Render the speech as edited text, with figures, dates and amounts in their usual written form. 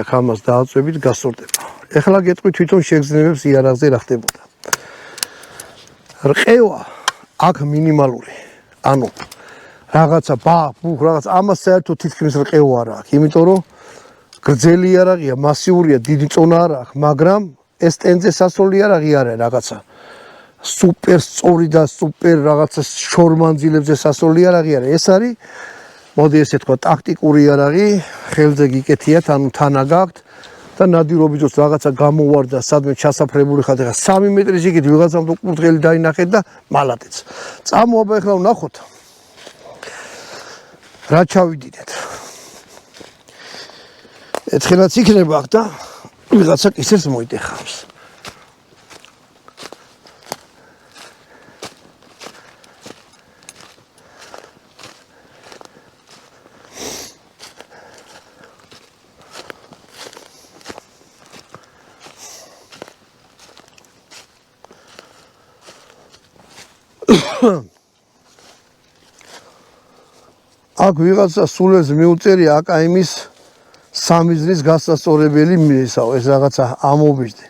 აქ ამას დააწვევით გასწორდება. ეხლა გეტყვი თვითონ შეგრძნებებს იარაღზე რა ხდებოდა. რყევა აქ მინიმალური. ანუ რაღაცა ბახ-ბუხ რაღაც ამას საერთოდ თითქმის რყევა არ აქვს, იმიტომ რომ გრძელი იარაღია, მასიურია, დიდი წონა არ აქვს, მაგრამ ეს ტენზე სასროლი იარაღი არა რაღაცა სუპერ სწორი და სუპერ რაღაცა შორმანძილებზე სასროლი იარაღი არა. ეს არის მოდი ესე თქვა ტაქტიკური იარაღი, ხელზე გიკეთიათ, ანუ თანა გაქვთ და ნადირობის დროს რაღაცა გამოვარდა, სადმე ჩასაფრებული ხართ, ეხლა 3 მეტრის იგით ვიღაცამ თუ კურდღელი დაინახეთ და მალადეც. წამოაბა ეხლა ვნახოთ. რა ჩავიდიდეთ. ეთხელაც იქნება აქ და ვიღაცა კისერს მოიტეხავს. აქ ვიღაცა სულელს მიუწერია აკაიმის სამიზნის გასასწორებელი მისაო ეს რაღაცა ამობიжде